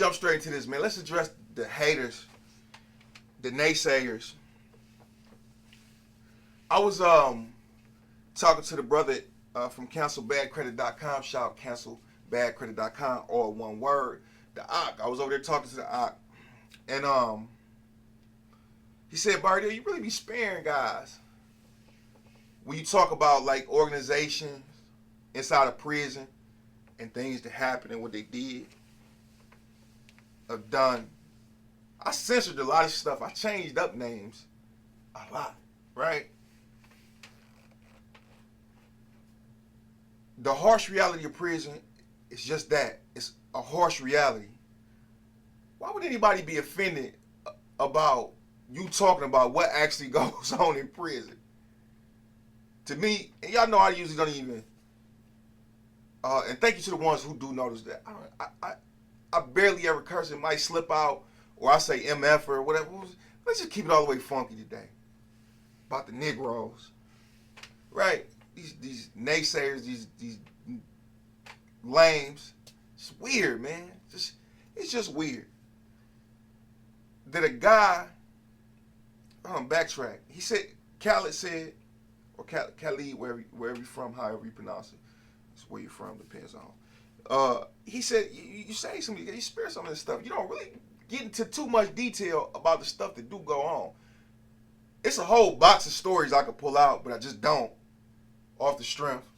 jump straight into this, man. Let's address the haters, the naysayers. I was talking to the brother from cancelbadcredit.com. Shout out cancelbadcredit.com, all one word. The Ock. I was over there talking to the Ock, and he said, "Bardy, you really be sparing guys when you talk about like organizations inside of prison and things that happened and what they did, have done." I censored a lot of stuff. I changed up names a lot, right? The harsh reality of prison is just that. It's a harsh reality. Why would anybody be offended about you talking about what actually goes on in prison? To me, and y'all know I usually don't even, and thank you to the ones who do notice that. I barely ever curse. It might slip out, or I say MF or whatever. Let's just keep it all the way funky today. About the Negroes. Right? These naysayers, these lames. It's weird, man. It's just weird. That a guy, backtrack. He said, Khaled said, or Khalid, wherever you're from, however you pronounce it. It's where you're from, depends on. He said, you say something, you spare some of this stuff. You don't really get into too much detail about the stuff that do go on. It's a whole box of stories I could pull out, but I just don't, off the strength.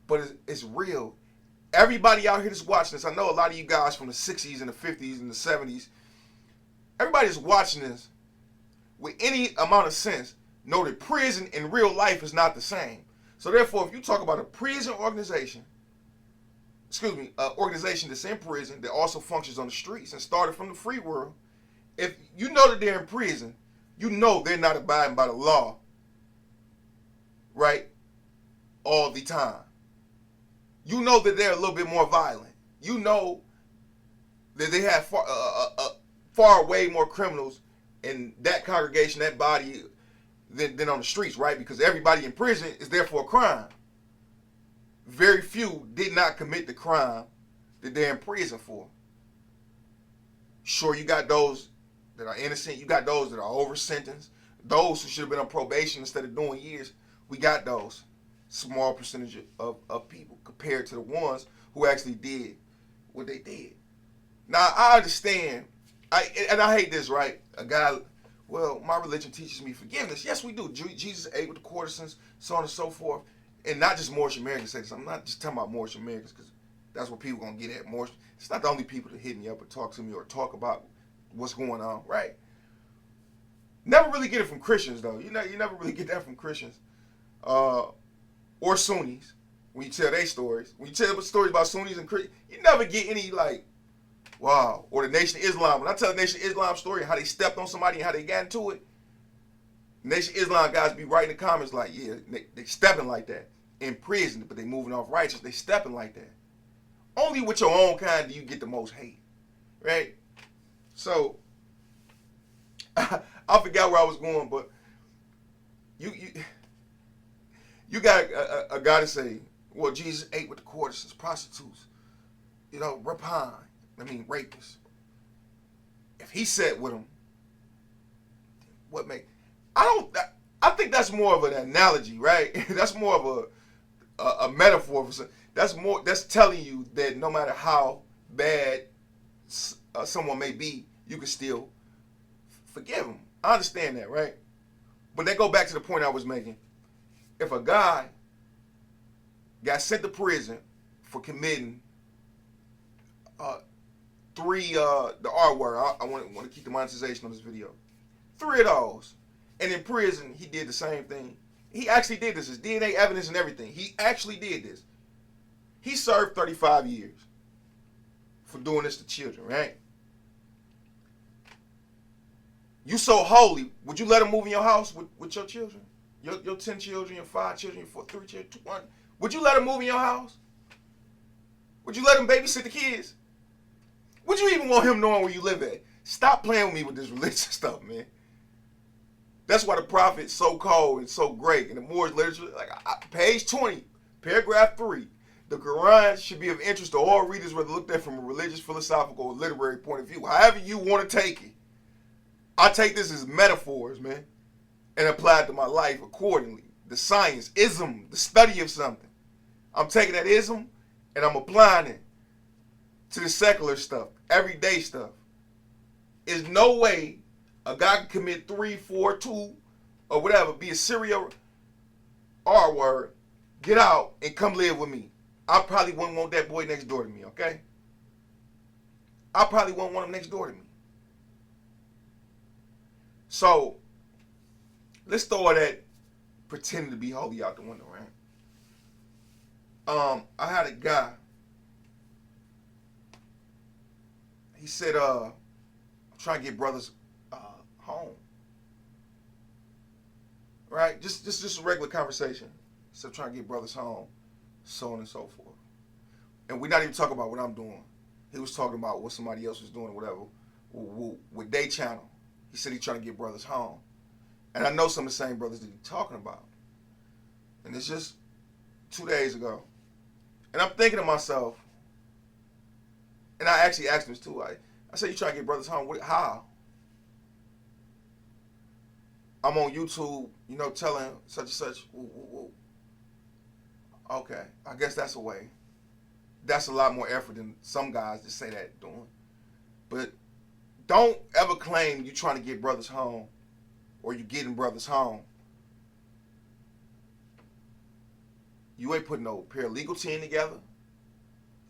But it's real. Everybody out here that's watching this, I know a lot of you guys from the 60s and the 50s and the 70s, everybody that's watching this with any amount of sense know that prison in real life is not the same. So therefore, if you talk about a prison organization, organization that's in prison that also functions on the streets and started from the free world, if you know that they're in prison, you know they're not abiding by the law, right, all the time. You know that they're a little bit more violent. You know that they have far way more criminals in that congregation, that body, than on the streets, right? Because everybody in prison is there for a crime. Very few did not commit the crime that they're in prison for. Sure, you got those that are innocent. You got those that are over sentenced. Those who should have been on probation instead of doing years. We got those. Small percentage of people compared to the ones who actually did what they did. Now, I understand, and I hate this, right? A guy, well, my religion teaches me forgiveness. Yes, we do. Jesus ate with the courtesans, so on and so forth. And not just Moorish Americans say this. I'm not just talking about Moorish Americans because that's what people going to get at. Moorish, it's not the only people that hit me up or talk to me or talk about what's going on, right? Never really get it from Christians, though. You never really get that from Christians. Or Sunnis, when you tell their stories. When you tell stories about Sunnis and Christians, you never get any like, wow. Or the Nation of Islam. When I tell the Nation of Islam story, how they stepped on somebody and how they got into it, Nation of Islam guys be writing in the comments like, yeah, they stepping like that. In prison, but they moving off righteous. They stepping like that. Only with your own kind do you get the most hate, right? So, I forgot where I was going, but you got a guy to say, well, Jesus ate with the courtesans, prostitutes, rapists. If he sat with them, what make? I think that's more of an analogy, right? That's more of a metaphor for something. That's telling you that no matter how bad someone may be, you can still forgive them. I understand that, right? But that go back to the point I was making. If a guy got sent to prison for committing the R word, I want to keep the monetization on this video. 3 of those. And in prison, he did the same thing. He actually did this. His DNA evidence and everything. He actually did this. He served 35 years for doing this to children, right? You so holy, would you let him move in your house with your children? Your 10 children, your 5 children, your 3 children, 1. Would you let him move in your house? Would you let him babysit the kids? Would you even want him knowing where you live at? Stop playing with me with this religious stuff, man. That's why the prophet is so cold and so great. In the Moorish literature, like page 20, paragraph 3. The Quran should be of interest to all readers, whether looked at from a religious, philosophical, or literary point of view. However you want to take it. I take this as metaphors, man, and apply it to my life accordingly. The science, ism, the study of something. I'm taking that ism and I'm applying it to the secular stuff, everyday stuff. There's no way a guy can commit 3, 4, 2, or whatever, be a serial R word, get out and come live with me. I probably wouldn't want that boy next door to me, okay? I probably wouldn't want him next door to me. So, let's throw all that pretending to be holy out the window, right? I had a guy. He said, I'm trying to get brothers home. Right? Just a regular conversation. So I'm trying to get brothers home, so on and so forth. And we're not even talking about what I'm doing. He was talking about what somebody else was doing or whatever with their channel. He said he's trying to get brothers home. And I know some of the same brothers that he's talking about. And it's just 2 days ago. And I'm thinking to myself, and I actually asked him this too. I said, you trying to get brothers home? How? I'm on YouTube, telling such and such. Woo. Okay, I guess that's a way. That's a lot more effort than some guys that say that doing. But don't ever claim you trying to get brothers home or you getting brothers home. You ain't putting no paralegal team together.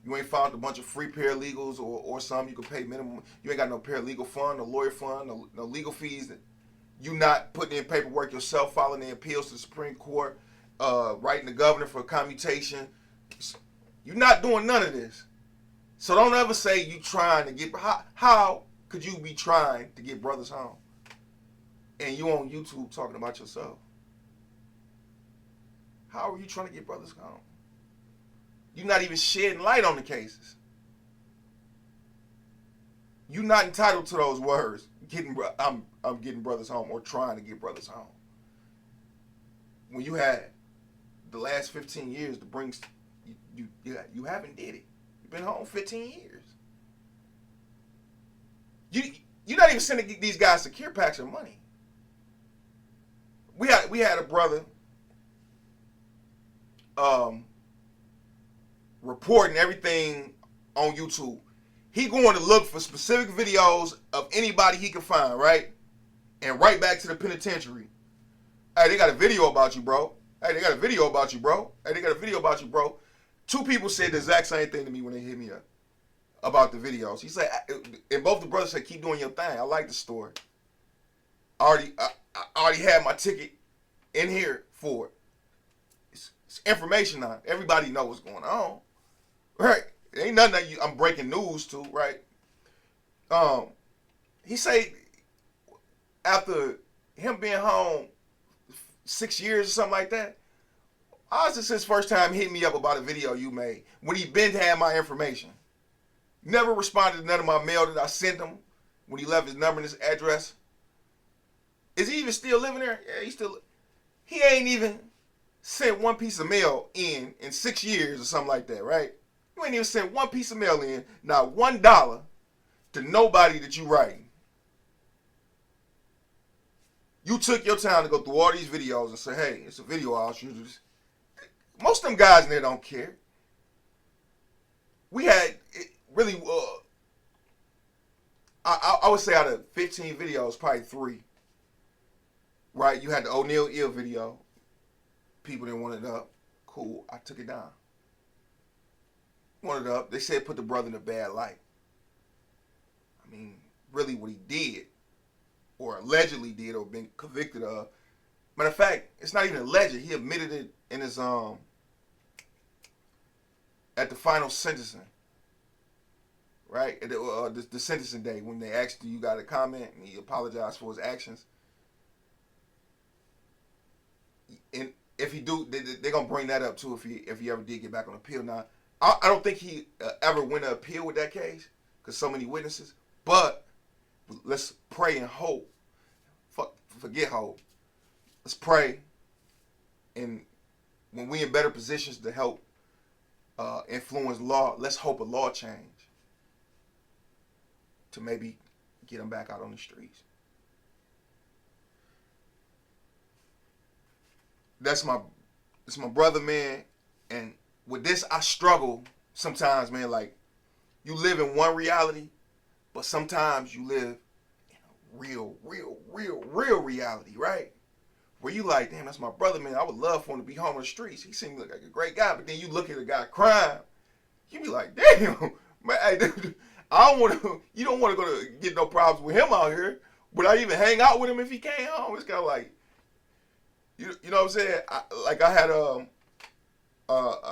You ain't found a bunch of free paralegals or some you can pay minimum. You ain't got no paralegal fund, no lawyer fund, no legal fees. You not putting in paperwork yourself, filing the appeals to the Supreme Court, writing the governor for a commutation. You're not doing none of this. So don't ever say you trying to get... How could you be trying to get brothers home? And you on YouTube talking about yourself? How are you trying to get brothers home? You're not even shedding light on the cases. You're not entitled to those words. I'm getting brothers home or trying to get brothers home. When you had the last 15 years to bring, you haven't did it. You've been home 15 years. You're not even sending these guys secure packs of money. We had a brother reporting everything on YouTube. He going to look for specific videos of anybody he can find, right? And right back to the penitentiary. Hey, they got a video about you, bro. Hey, they got a video about you, bro. Hey, they got a video about you, bro. 2 people said the exact same thing to me when they hit me up about the videos. He said, and both the brothers said, keep doing your thing. I like the story. I already had my ticket in here for it. It's information on it. Everybody knows what's going on. Right? It ain't nothing that I'm breaking news to, right? He said after him being home 6 years or something like that, this is his first time hitting me up about a video you made when he been had my information. Never responded to none of my mail that I sent him when he left his number and his address. Is he even still living there? Yeah, he ain't even sent one piece of mail in 6 years or something like that, right? You ain't even sent one piece of mail in, not $1 to nobody that you writing. You took your time to go through all these videos and say, hey, it's a video I'll shoot you. Most of them guys in there don't care. We had really, I would say out of 15 videos, probably 3. Right? You had the O'Neal Ill video. People didn't want it up. Cool. I took it down. Want it up. They said put the brother in a bad light. I mean, really what he did, or allegedly did, or been convicted of. Matter of fact, it's not even alleged. He admitted it in his at the final sentencing. Right? At the sentencing day when they asked you got a comment and he apologized for his actions. And if he do, they're gonna bring that up too if he ever did get back on appeal. Now, I don't think he ever went to appeal with that case because so many witnesses. But let's pray and hope. Forget hope. Let's pray, and when we in better positions to help influence law. Let's hope a law change to maybe get them back out on the streets. That's my brother, man. And with this, I struggle sometimes, man. Like, you live in one reality, but sometimes you live in a real reality, right? Where you like, damn, that's my brother, man. I would love for him to be home on the streets. He seemed like a great guy. But then you look at a guy crying, you be like, damn, man, hey, dude, I don't want to. You don't want to go to get no problems with him out here. Would I even hang out with him if he came home? It's kind of like, you know what I'm saying? I had a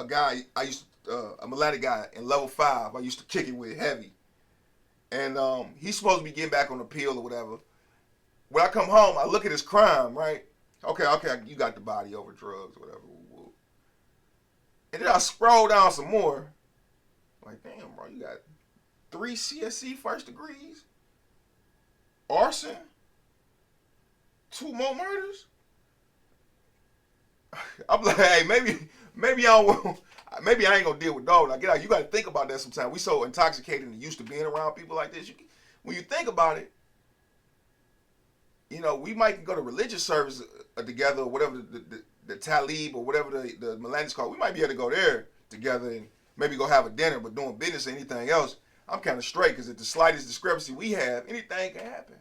guy I used to, a Atlanta guy in level 5. I used to kick it with heavy, and he's supposed to be getting back on the pill or whatever. When I come home, I look at his crime, right? Okay, you got the body over drugs or whatever. And then I scroll down some more. Like, damn, bro, you got 3 CSC first degrees, arson, 2 more murders. I'm like, hey, maybe I don't. Maybe I ain't gonna deal with dogs. Like, get out. You got to think about that sometimes. We so intoxicated and used to being around people like this. When you think about it, you know, we might go to religious service together or whatever the Talib or whatever the Melania's called. We might be able to go there together and maybe go have a dinner, but doing business or anything else, I'm kind of straight because at the slightest discrepancy we have, anything can happen.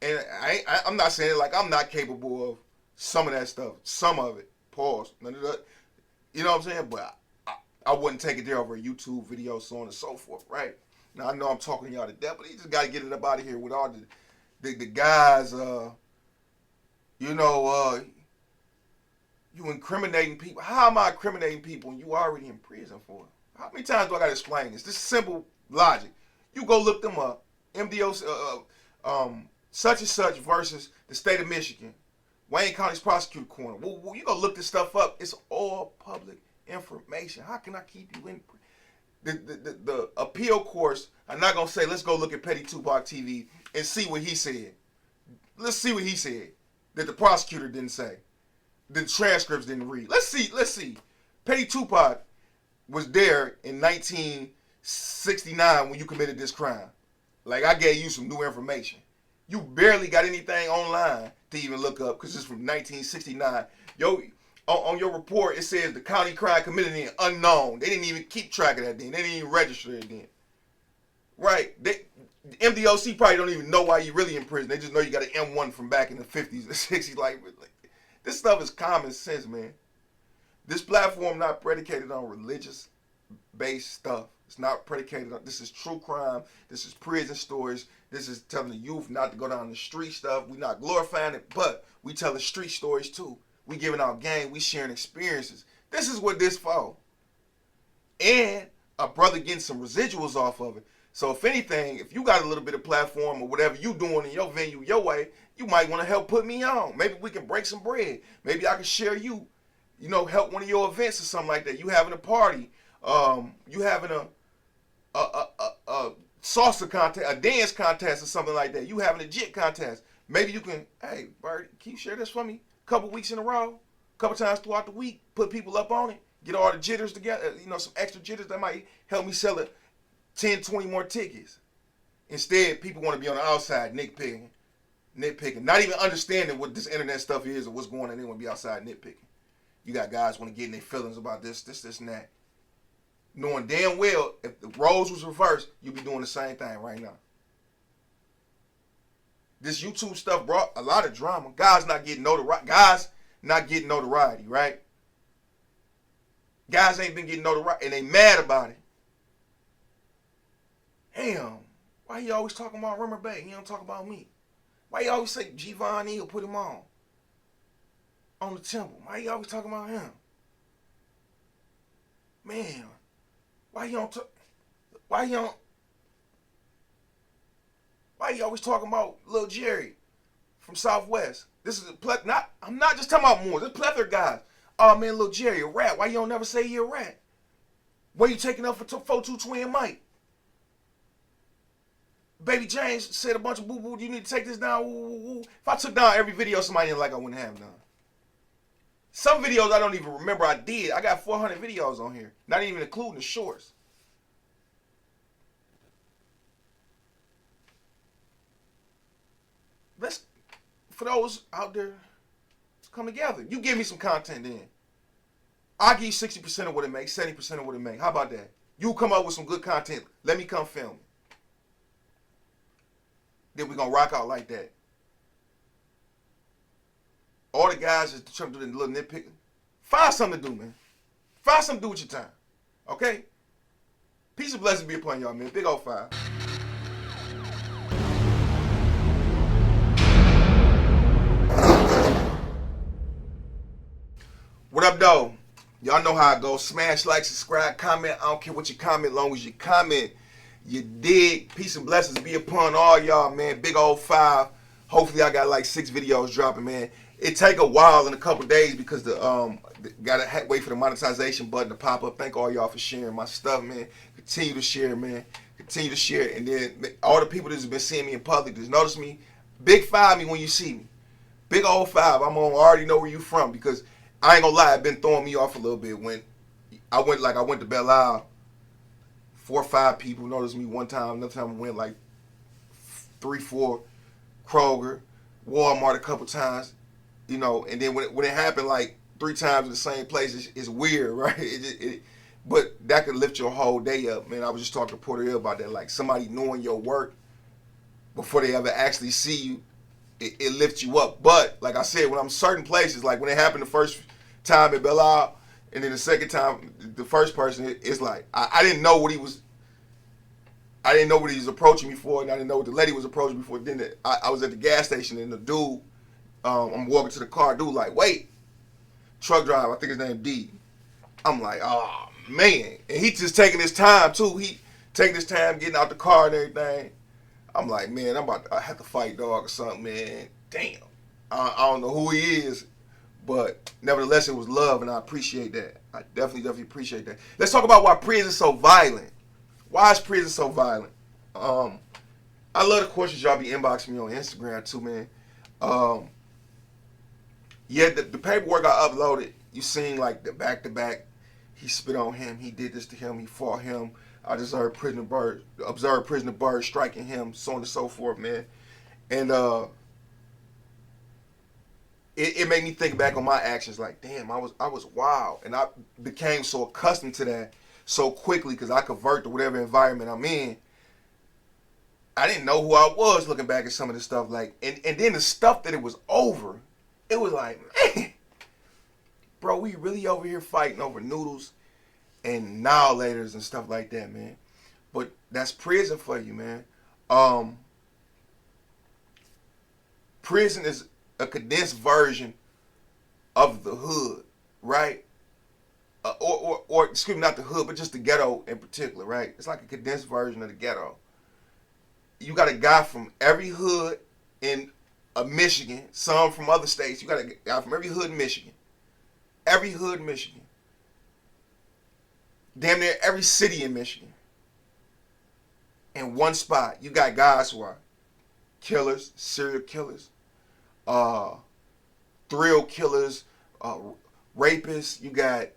And I'm not saying it like I'm not capable of some of that stuff, some of it. Pause. None of that. You know what I'm saying? But I wouldn't take it there over a YouTube video, so on and so forth, right? Now I know I'm talking to y'all to death, but you just got to get it up out of here with all the guys, you incriminating people. How am I incriminating people when you already in prison for it? How many times do I got to explain this? This is simple logic. You go look them up. MDO, such and such versus the state of Michigan. Wayne County's prosecutor corner. Well, you go look this stuff up. It's all public information. How can I keep you in the appeal course? I'm not going to say, let's go look at PettyTupac TV and see what he said. Let's see what he said that the prosecutor didn't say. The transcripts didn't read. Let's see. PettyTupac was there in 1969 when you committed this crime. Like, I gave you some new information. You barely got anything online to even look up because it's from 1969. On your report, it says the county crime committed in unknown. They didn't even keep track of that then. They didn't even register it then. Right? The MDOC probably don't even know why you're really in prison. They just know you got an M1 from back in the 50s or 60s. Like, this stuff is common sense, man. This platform not predicated on religious-based stuff. It's not predicated on, this is true crime. This is prison stories. This is telling the youth not to go down the street stuff. We're not glorifying it, but we telling street stories too. We giving out game. We sharing experiences. This is what this for. And a brother getting some residuals off of it. So if anything, if you got a little bit of platform or whatever you doing in your venue, your way, you might want to help put me on. Maybe we can break some bread. Maybe I can share you, help one of your events or something like that. You having a party. You having a salsa contest, a dance contest or something like that. You having a jit contest. Maybe you can, hey, Bird, can you share this for me? A couple weeks in a row, a couple times throughout the week, put people up on it, get all the jitters together, some extra jitters that might help me sell it 10, 20 more tickets. Instead, people want to be on the outside nitpicking, not even understanding what this internet stuff is or what's going on. They want to be outside nitpicking. You got guys want to get in their feelings about this, and that. Knowing damn well, if the roles was reversed, you'd be doing the same thing right now. This YouTube stuff brought a lot of drama. Guys not getting notoriety, right? Guys ain't been getting notoriety, and they mad about it. Damn, why you always talking about Rumor Bay? He don't talk about me. Why you always say Giovanni will put him on the temple? Why you always talking about him? Man, why you always talking about Lil Jerry from Southwest? This is I'm not just talking about Moors. There's plethora of guys. Oh man, Lil Jerry, a rat. Why you don't never say you're a rat? Why you taking up for 4-2 Twin Mike? Baby James said a bunch of boo-boo. You need to take this down. Woo, woo, woo. If I took down every video somebody didn't like, I wouldn't have done. Some videos I don't even remember I did. I got 400 videos on here, not even including the shorts. Let's, for those out there, let's come together. You give me some content then. I'll give you 60% of what it makes, 70% of what it makes. How about that? You come up with some good content. Let me come film it. Then we're going to rock out like that. All the guys just trying to do the little nitpick. Find something to do, man. Find something to do with your time. Okay? Peace and blessings be upon y'all, man. Big old 5. What up, though? Y'all know how it goes. Smash, like, subscribe, comment. I don't care what you comment, long as you comment. You dig. Peace and blessings be upon all y'all, man. Big old 5. Hopefully I got like 6 videos dropping, man. It take a while in a couple days because gotta wait for the monetization button to pop up. Thank all y'all for sharing my stuff, man. Continue to share, man. Continue to share. And then all the people that's been seeing me in public, just notice me. Big 5 me when you see me. Big old 5. I'm gonna already know where you from because I ain't gonna lie, it been throwing me off a little bit when I went to Belle Isle. 4 or 5 people noticed me one time. Another time I went like 3, 4. Kroger, Walmart a couple times, you know, and then when it happened like 3 times in the same place, it's weird, right? But that could lift your whole day up, man. I was just talking to Porter Hill about that, like somebody knowing your work before they ever actually see you, it lifts you up. But like I said, when I'm certain places, like when it happened the first time at Belle Isle, and then the second time, the first person, it's like I didn't know what he was. I didn't know what he was approaching me for, and I didn't know what the lady was approaching me for. Then I was at the gas station, and the dude, I'm walking to the car. Dude, like, wait, truck driver, I think his name D. I'm like, oh man, and he just taking his time too. He taking his time getting out the car and everything. I'm like, man, I have to fight dog or something, man. Damn, I don't know who he is, but nevertheless, it was love, and I appreciate that. I definitely appreciate that. Let's talk about why prison's so violent. Why is prison so violent? I love the questions y'all be inboxing me on Instagram too, man. Yeah, the paperwork I uploaded, you seen like the back-to-back. He spit on him. He did this to him. He fought him. I observed prisoner Bird striking him, so on and so forth, man. And it made me think back on my actions. Like, damn, I was wild, and I became so accustomed to that so quickly because I convert to whatever environment I'm in. I didn't know who I was looking back at some of this stuff. Like, and then the stuff that it was over, it was like, man, bro, we really over here fighting over noodles and annihilators and stuff like that, man. But that's prison for you, man. Prison is a condensed version of the hood, right? Or excuse me, not the hood, but just the ghetto in particular, right? It's like a condensed version of the ghetto. You got a guy from every hood in Michigan, some from other states. You got a guy from every hood in Michigan. Every hood in Michigan. Damn near every city in Michigan. In one spot. You got guys who are killers, serial killers, thrill killers, rapists. You got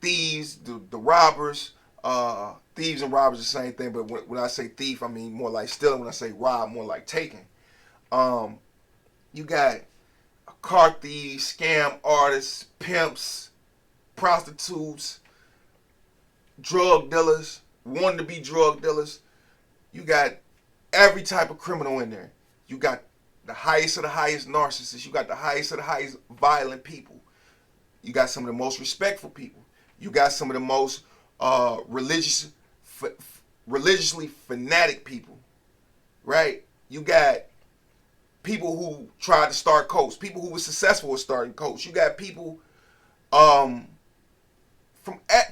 thieves, the robbers. Thieves and robbers are the same thing, but when I say thief, I mean more like stealing. When I say rob, more like taking. You got car thieves, scam artists, pimps, prostitutes, drug dealers, wanting to be drug dealers. You got every type of criminal in there. You got the highest of the highest narcissists. You got the highest of the highest violent people. You got some of the most respectful people. You got some of the most religiously fanatic people, right? You got people who tried to start cults, people who were successful at starting cults. You got people from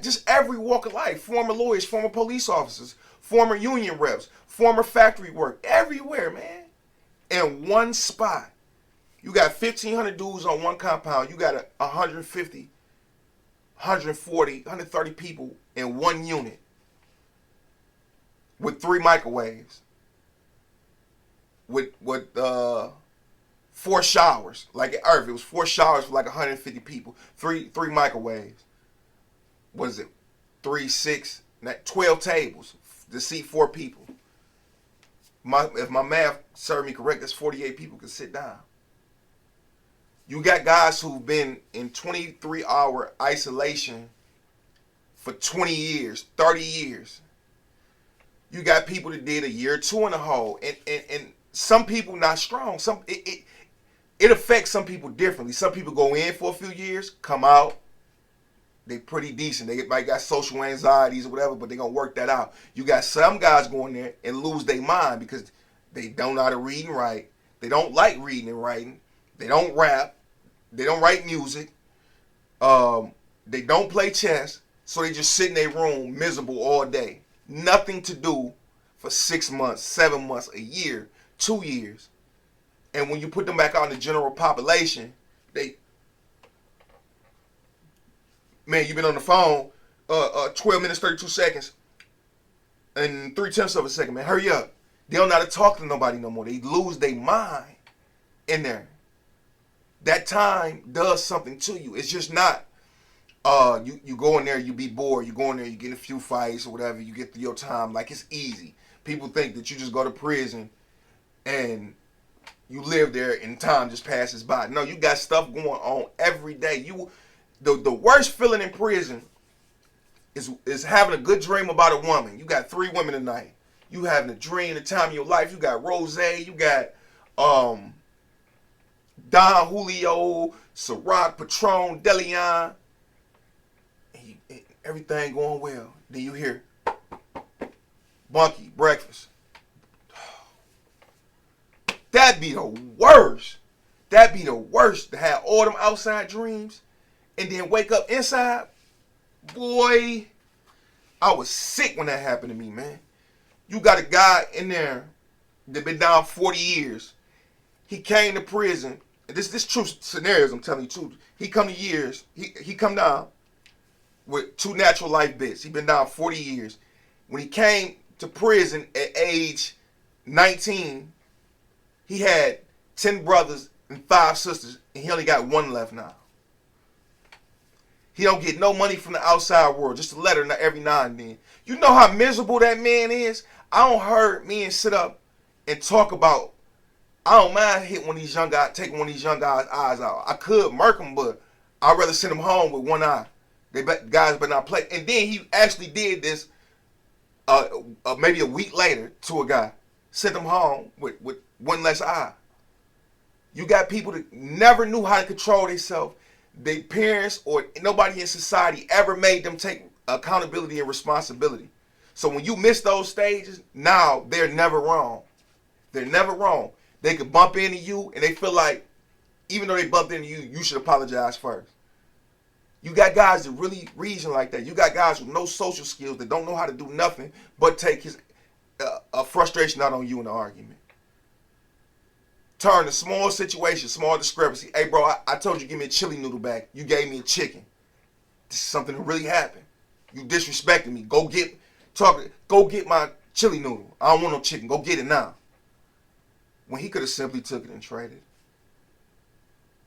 just every walk of life, former lawyers, former police officers, former union reps, former factory work, everywhere, man. In one spot. You got 1,500 dudes on one compound. You got 150, 140, 130 people in one unit with 3 microwaves, with 4 4 showers. Like at Earth, it was 4 showers for like 150 people. Three microwaves. What is it? 3, 6, 12 tables to seat 4 people. If my math served me correct, that's 48 people could sit down. You got guys who've been in 23-hour isolation for 20 years, 30 years. You got people that did a year or 2 in a hole, and some people not strong. It affects some people differently. Some people go in for a few years, come out, they pretty decent. They might got social anxieties or whatever, but they gonna work that out. You got some guys going there and lose their mind because they don't know how to read and write. They don't like reading and writing. They don't rap. They don't write music. They don't play chess. So they just sit in their room miserable all day. Nothing to do for 6 months, 7 months, a year, 2 years. And when you put them back out in the general population, man, you've been on the phone 12 minutes, 32 seconds, and 0.3 of a second, man. Hurry up. They don't know how to talk to nobody no more. They lose their mind in there. That time does something to you. It's just not, you go in there, you be bored. You go in there, you get in a few fights or whatever. You get through your time like it's easy. People think that you just go to prison and you live there and time just passes by. No, you got stuff going on every day. The worst feeling in prison is having a good dream about a woman. You got 3 women tonight. You having a dream, the time of your life. You got Rose, you got Don Julio, Ciroc, Patron, Deleon, and everything going well. Then you hear Bunky, breakfast. That'd be the worst. That'd be the worst to have all them outside dreams and then wake up inside. Boy, I was sick when that happened to me, man. You got a guy in there that been down 40 years. He came to prison. This true scenarios, I'm telling you, true. He come to years. He come down with 2 natural life bits. He been down 40 years. When he came to prison at age 19, he had 10 brothers and 5 sisters, and he only got 1 left now. He don't get no money from the outside world, just a letter every now and then. You know how miserable that man is? I don't heard men sit up and talk about, I don't mind hitting one of these young guys, taking one of these young guys' eyes out. I could murk them, but I'd rather send them home with 1 eye. Guys better not play. And then he actually did this maybe a week later to a guy. Sent him home with 1 less eye. You got people that never knew how to control themselves. Their parents or nobody in society ever made them take accountability and responsibility. So when you miss those stages, now they're never wrong. They're never wrong. They could bump into you and they feel like, even though they bumped into you, you should apologize first. You got guys that really reason like that. You got guys with no social skills that don't know how to do nothing but take his frustration out on you in an argument. Turn a small situation, small discrepancy. Hey, bro, I told you give me a chili noodle back. You gave me a chicken. This is something that really happened. You disrespected me. Go get my chili noodle. I don't want no chicken. Go get it now. When he could have simply took it and traded.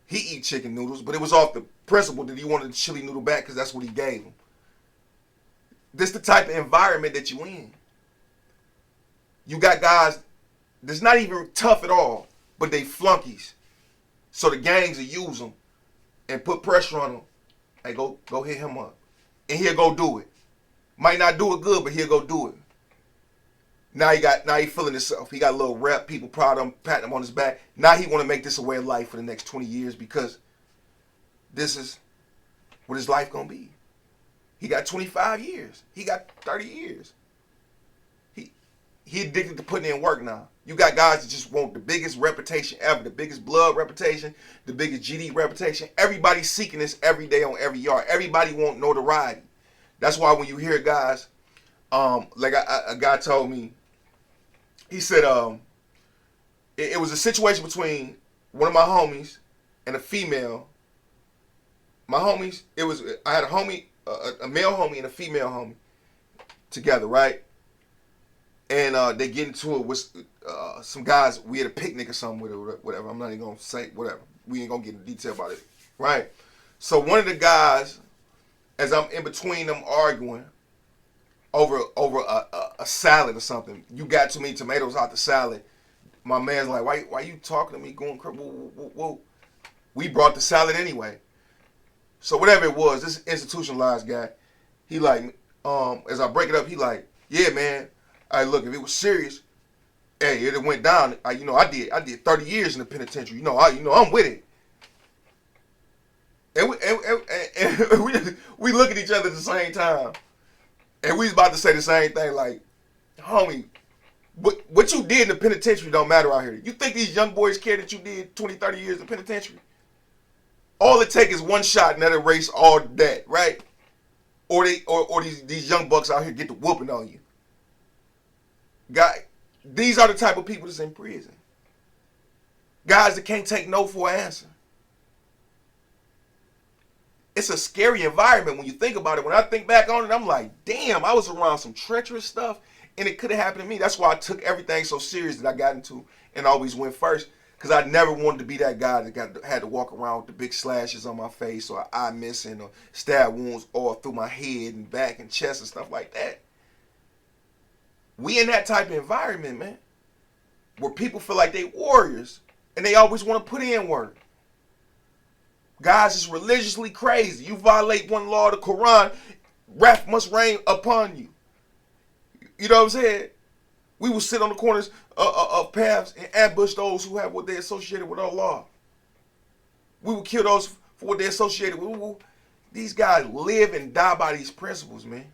He eat chicken noodles, but it was off the principle that he wanted the chili noodle back because that's what he gave him. This the type of environment that you in. You got guys that's not even tough at all, but they flunkies. So the gangs will use them and put pressure on them. Hey, go hit him up. And he'll go do it. Might not do it good, but he'll go do it. Now he feeling himself. He got a little rep, people proud of him, patting him on his back. Now he want to make this a way of life for the next 20 years because this is what his life gonna be. He got 25 years. He got 30 years. He addicted to putting in work now. You got guys that just want the biggest reputation ever, the biggest blood reputation, the biggest GD reputation. Everybody's seeking this every day on every yard. Everybody want notoriety. That's why when you hear guys, like a guy told me, he said it was a situation between one of my homies and a female. My homies, I had a homie, a male homie and a female homie together, right? And they get into it with some guys, we had a picnic or something with it, whatever. I'm not even gonna say whatever. We ain't gonna get into detail about it, right? So one of the guys, as I'm in between them arguing over a salad or something, you got too many tomatoes out the salad. My man's like, why you talking to me? Going crazy? Whoa. We brought the salad anyway. So whatever it was, this institutionalized guy, he like, as I break it up, he like, yeah, man. Look, if it was serious, hey, it went down. I did 30 years in the penitentiary. I'm with it. And we look at each other at the same time, and we was about to say the same thing. Like, homie, what you did in the penitentiary don't matter out here. You think these young boys care that you did 20, 30 years in the penitentiary? All it takes is one shot and that erase all that, right? Or these young bucks out here get the whooping on you. These are the type of people that's in prison. Guys that can't take no for an answer. It's a scary environment when you think about it. When I think back on it, I'm like, damn, I was around some treacherous stuff, and it could have happened to me. That's why I took everything so serious that I got into and always went first. Because I never wanted to be that guy that had to walk around with the big slashes on my face or eye missing or stab wounds all through my head and back and chest and stuff like that. We in that type of environment, man, where people feel like they warriors and they always want to put in work. Guys is religiously crazy. You violate one law of the Quran, wrath must rain upon you. You know what I'm saying? We will sit on the corners of paths and ambush those who have what they associated with Allah. We will kill those for what they associated with. These guys live and die by these principles, man.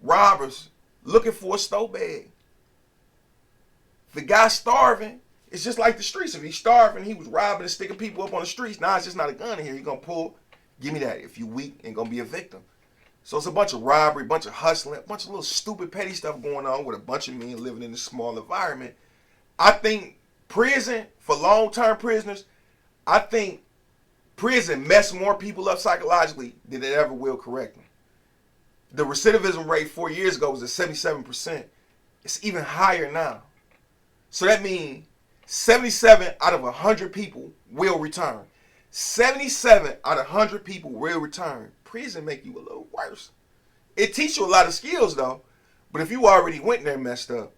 Robbers looking for a stove bag. If the guy's starving, it's just like the streets. If he's starving, he was robbing and sticking people up on the streets. Now it's just not a gun in here. He's going to pull, give me that. If you weak, ain't going to be a victim. So it's a bunch of robbery, bunch of hustling, a bunch of little stupid petty stuff going on with a bunch of men living in this small environment. I think prison, for long-term prisoners, I think prison messed more people up psychologically than it ever will correct them. The recidivism rate 4 years ago was at 77%. It's even higher now. So that means 77 out of 100 people will return. 77 out of 100 people will return. Prison make you a little worse. It teach you a lot of skills though, but if you already went there messed up,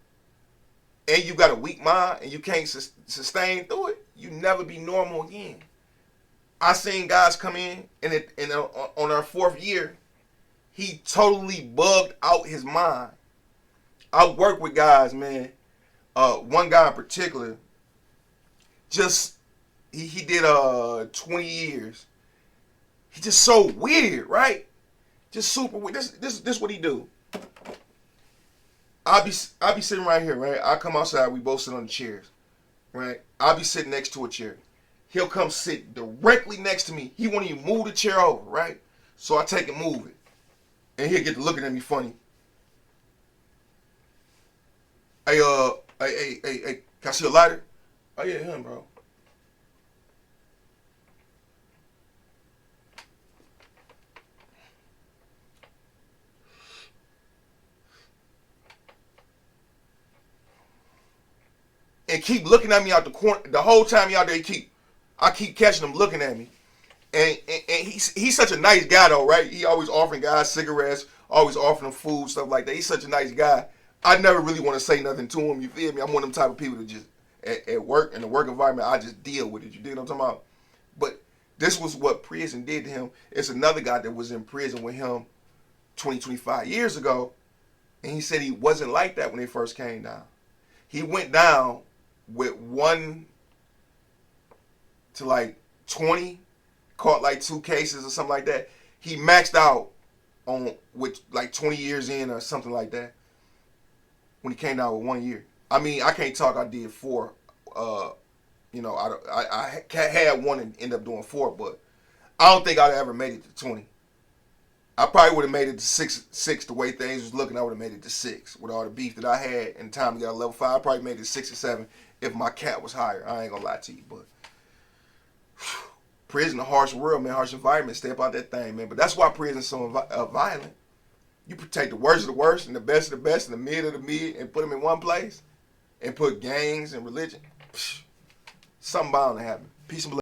and you got a weak mind and you can't sustain through it, you never be normal again. I seen guys come in and on our 4th year, he totally bugged out his mind. I work with guys, man. One guy in particular, just he did 20 years. He's just so weird, right? Just super weird. This what he do. I'll be sitting right here, right? I come outside, we both sit on the chairs, right? I'll be sitting next to a chair. He'll come sit directly next to me. He won't even move the chair over, right? So I take and move it. And he'll get to looking at me funny. Hey, can I see a lighter? Oh yeah, him, bro. And keep looking at me out the corner. The whole time he out there, I keep catching him looking at me. And he's such a nice guy though, right? He always offering guys cigarettes, always offering them food, stuff like that. He's such a nice guy. I never really want to say nothing to him, you feel me? I'm one of them type of people that just, at work, in the work environment, I just deal with it. You dig what I'm talking about? But this was what prison did to him. It's another guy that was in prison with him 20, 25 years ago. And he said he wasn't like that when he first came down. He went down with 1 to like 20, caught like 2 cases or something like that. He maxed out on with like 20 years in or something like that when he came down with 1 year. I mean, I can't talk. I did 4. I had 1 and ended up doing 4, but I don't think I'd ever made it to 20. I probably would have made it to 6 the way things was looking. I would have made it to 6 with all the beef that I had and the time to get a level 5. I probably made it to 6 or 7 if my cap was higher. I ain't gonna lie to you, but prison, a harsh world, man, harsh environment. Step out that thing, man. But that's why prison's so violent. You protect the worst of the worst and the best of the best and the mid of the mid and put them in one place and put gangs and religion. Something bound to happen. Peace and blessings.